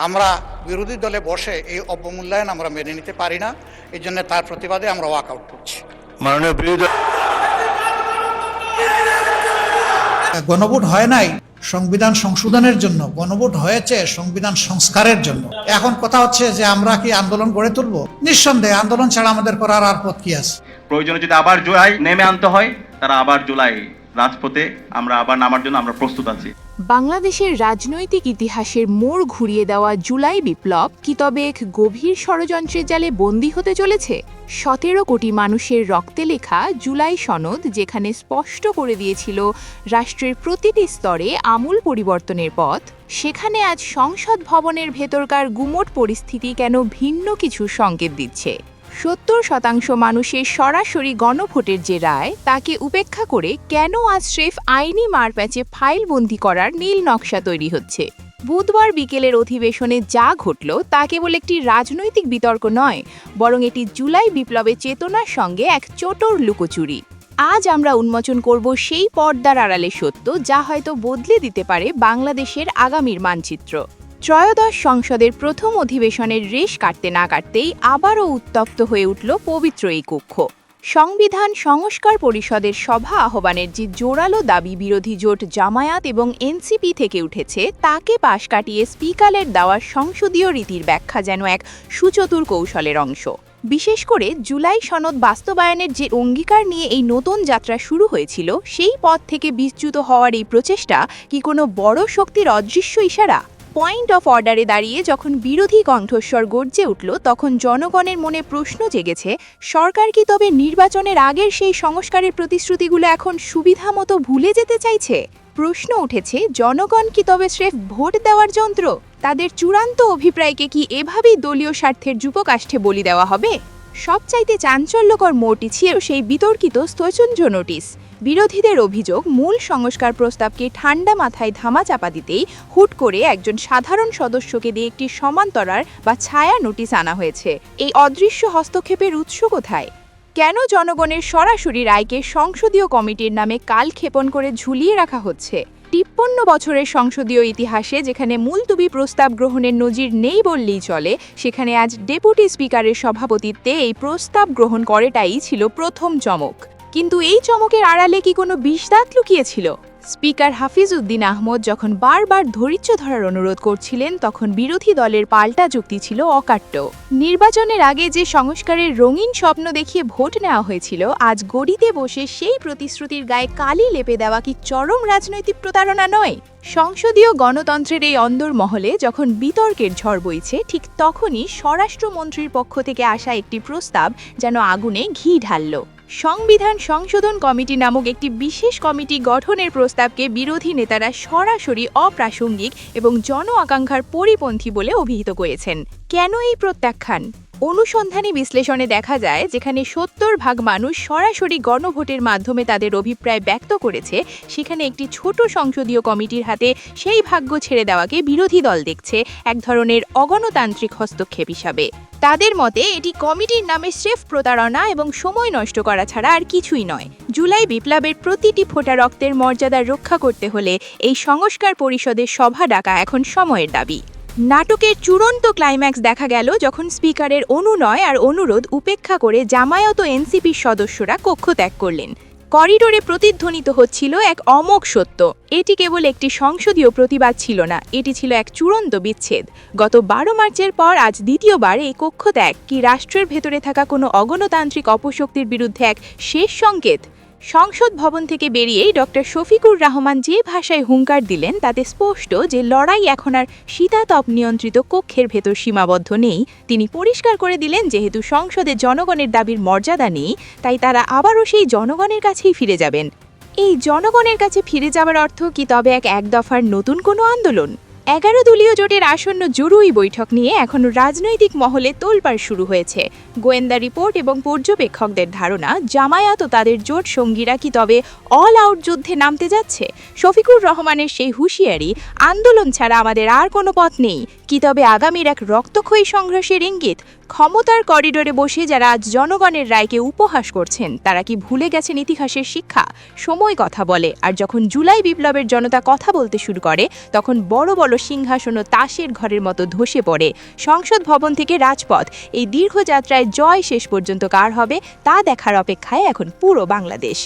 আমরা বিরোধী দলে বসে এই অবমূল্যায়ন আমরা মেনে নিতে পারি না। এই জন্য তার প্রতিবাদে আমরা ওয়াকআউট করছি। মাননীয় বিরোধী গণভোট হয় নাই সংবিধান সংশোধনের জন্য, গণভোট হয়েছে সংবিধান সংস্কারের জন্য। এখন কথা হচ্ছে যে আমরা কি আন্দোলন গড়ে তুলব? নিঃসন্দেহে আন্দোলন ছাড়া আমাদের করার আর পথ কি আছে? প্রয়োজনে যদি আবার জুলাই নেমে আনতে হয়, তারা আবার জুলাই রাজপথে আমরা আবার নামার জন্য আমরা প্রস্তুত আছি। বাংলাদেশের রাজনৈতিক ইতিহাসের মোড় ঘুরিয়ে দেওয়া জুলাই বিপ্লব কি তবে এক গভীর ষড়যন্ত্রের জালে বন্দী হতে চলেছে? ১৭ কোটি মানুষের রক্তে লেখা জুলাই সনদ, যেখানে স্পষ্ট করে দিয়েছিল রাষ্ট্রের প্রতিটি স্তরে আমূল পরিবর্তনের পথ, সেখানে আজ সংসদ ভবনের ভেতরকার গুমোট পরিস্থিতি কেন ভিন্ন কিছু সংকেত দিচ্ছে? ৭০% মানুষের সরাসরি গণভোটের যে রায়, তাকে উপেক্ষা করে কেন আজ স্রেফ আইনি মারপ্যাচে ফাইলবন্দি করার নীল নকশা তৈরি হচ্ছে? বুধবার বিকেলের অধিবেশনে যা ঘটল তা কেবল একটি রাজনৈতিক বিতর্ক নয়, বরং এটি জুলাই বিপ্লবের চেতনার সঙ্গে এক চোটর লুকোচুরি। আজ আমরা উন্মোচন করব সেই পর্দার আড়ালে সত্য, যা হয়তো বদলে দিতে পারে বাংলাদেশের আগামীর মানচিত্র। ত্রয়োদশ সংসদের প্রথম অধিবেশনের রেশ কাটতে না কাটতেই আবারও উত্তপ্ত হয়ে উঠল পবিত্র এই কক্ষ। সংবিধান সংস্কার পরিষদের সভা আহ্বানের যে জোরালো দাবি বিরোধী জোট জামায়াত এবং এনসিপি থেকে উঠেছে, তাকে পাশ কাটিয়ে স্পিকারের দেওয়া সংসদীয় রীতির ব্যাখ্যা যেন এক সুচতুর কৌশলের অংশ। বিশেষ করে জুলাই সনদ বাস্তবায়নের যে অঙ্গীকার নিয়ে এই নতুন যাত্রা শুরু হয়েছিল, সেই পথ থেকে বিচ্যুত হওয়ার এই প্রচেষ্টা কি কোনো বড় শক্তির অদৃশ্য ইশারা? পয়েন্ট অফ অর্ডারে দাঁড়িয়ে যখন বিরোধী কণ্ঠস্বর গর্জে উঠল, তখন জনগণের মনে প্রশ্ন জেগেছে, সরকার কি তবে নির্বাচনের আগের সেই সংস্কারের প্রতিশ্রুতিগুলো এখন সুবিধামতো ভুলে যেতে চাইছে? প্রশ্ন উঠেছে, জনগণ কি তবে স্রেফ ভোট দেওয়ার যন্ত্র? তাদের চূড়ান্ত অভিপ্রায়কে কি এভাবেই দলীয় স্বার্থের যুপকাষ্ঠে বলি দেওয়া হবে? সবচাইতে চাঞ্চল্যকর মোড়টি ছিল সেই বিতর্কিত স্থৈচঞ্জ নোটিশ। বিরোধীদের অভিযোগ, মূল সংস্কার প্রস্তাবকে ঠান্ডা মাথায় ধামাচাপা দিতেই হুট করে একজন সাধারণ সদস্যকে দিয়ে একটি সমান্তরাল বা ছায়া নোটিশ আনা হয়েছে। এই অদৃশ্য হস্তক্ষেপের উৎস কোথায়? কেন জনগণের সরাসরি রায়কে সংসদীয় কমিটির নামে কালক্ষেপণ করে ঝুলিয়ে রাখা হচ্ছে? ৫৩ বছরের সংসদীয় ইতিহাসে যেখানে মুলতবি প্রস্তাব গ্রহণের নজির নেই বললেই চলে, সেখানে আজ ডেপুটি স্পিকারের সভাপতিত্বে এই প্রস্তাব গ্রহণ করাটাই ছিল প্রথম চমক। কিন্তু এই চমকের আড়ালে কি কোনো বিষদাঁত লুকিয়েছিল? স্পিকার হাফিজ উদ্দিন আহমদ যখন বারবার ধৈর্য ধরার অনুরোধ করছিলেন, তখন বিরোধী দলের পাল্টা যুক্তি ছিল অকাট্য। নির্বাচনের আগে যে সংস্কারের রঙিন স্বপ্ন দেখিয়ে ভোট নেওয়া হয়েছিল, আজ গদিতে বসে সেই প্রতিশ্রুতির গায়ে কালি লেপে দেওয়া কি চরম রাজনৈতিক প্রতারণা নয়? সংসদীয় গণতন্ত্রের এই অন্দরমহলে যখন বিতর্কের ঝড় বইছে, ঠিক তখনই স্বরাষ্ট্রমন্ত্রীর পক্ষ থেকে আসা একটি প্রস্তাব যেন আগুনে ঘি ঢালল। সংবিধান সংশোধন কমিটি নামক একটি বিশেষ কমিটি গঠনের প্রস্তাবকে বিরোধী নেতারা সরাসরি অপ্রাসঙ্গিক এবং জন আকাঙ্ক্ষার পরিপন্থী বলে অভিহিত করেছেন। কেন এই প্রত্যাখ্যান? অনুসন্ধানী বিশ্লেষণে দেখা যায়, যেখানে ৭০% মানুষ সরাসরি গণভোটের মাধ্যমে তাদের অভিপ্রায় ব্যক্ত করেছে, সেখানে একটি ছোট সংসদীয় কমিটির হাতে সেই ভাগ্য ছেড়ে দেওয়াকে বিরোধী দল দেখছে এক ধরনের অগণতান্ত্রিক হস্তক্ষেপ হিসাবে। তাদের মতে এটি কমিটির নামে স্রেফ প্রতারণা এবং সময় নষ্ট করা ছাড়া আর কিছুই নয়। জুলাই বিপ্লবের প্রতিটি ফোঁটা রক্তের মর্যাদা রক্ষা করতে হলে এই সংস্কার পরিষদের সভা ডাকা এখন সময়ের দাবি। নাটকের চূড়ান্ত ক্লাইম্যাক্স দেখা গেল যখন স্পিকারের অনুনয় আর অনুরোধ উপেক্ষা করে জামায়াত ও এনসিপির সদস্যরা কক্ষ ত্যাগ করলেন। করিডোরে প্রতিধ্বনিত হচ্ছিল এক অমোঘ সত্য, এটি কেবল একটি সংসদীয় প্রতিবাদ ছিল না, এটি ছিল এক চূড়ান্ত বিচ্ছেদ। গত ১২ মার্চের পর আজ দ্বিতীয়বার এই কক্ষ ত্যাগ কি রাষ্ট্রের ভেতরে থাকা কোনো অগণতান্ত্রিক অপশক্তির বিরুদ্ধে এক শেষ সংকেত? সংসদ ভবন থেকে বেরিয়েই ডক্টর শফিকুর রহমান যে ভাষায় হুঙ্কার দিলেন, তাতে স্পষ্ট যে লড়াই এখন আর শীতাতপ নিয়ন্ত্রিত কক্ষের ভেতর সীমাবদ্ধ নেই। তিনি পরিষ্কার করে দিলেন, যেহেতু সংসদে জনগণের দাবির মর্যাদা নেই, তাই তারা আবারও সেই জনগণের কাছেই ফিরে যাবেন। এই জনগণের কাছে ফিরে যাওয়ার অর্থ কি তবে এক দফার নতুন কোনো আন্দোলন? 11 দলীয় জোটের আসন্ন জরুরি বৈঠক নিয়ে এখন রাজনৈতিক মহলে তোলপাড় শুরু হয়েছে। গোয়েন্দা রিপোর্ট এবং পর্যবেক্ষকদের ধারণা, জামায়াত ও তাদের জোট সঙ্গীরা কি তবে অল আউট যুদ্ধে নামতে যাচ্ছে? শফিকুর রহমানের সেই হুঁশিয়ারি, আন্দোলন ছাড়া আমাদের আর কোনো পথ নেই, কি তবে আগামীর এক রক্তক্ষয়ী সংঘর্ষের ইঙ্গিত? ক্ষমতার করিডোরে বসে যারা আজ জনগণের রায়কে উপহাস করছেন, তারা কি ভুলে গেছেন ইতিহাসের শিক্ষা? সময় কথা বলে, আর যখন জুলাই বিপ্লবের জনতা কথা বলতে শুরু করে, তখন বড় বড় সিংহাসন ও তাসের ঘরের মতো ধসে পড়ে। সংসদ ভবন থেকে রাজপথ, এই দীর্ঘ যাত্রায় জয় শেষ পর্যন্ত কার হবে তা দেখার অপেক্ষায় এখন পুরো বাংলাদেশ।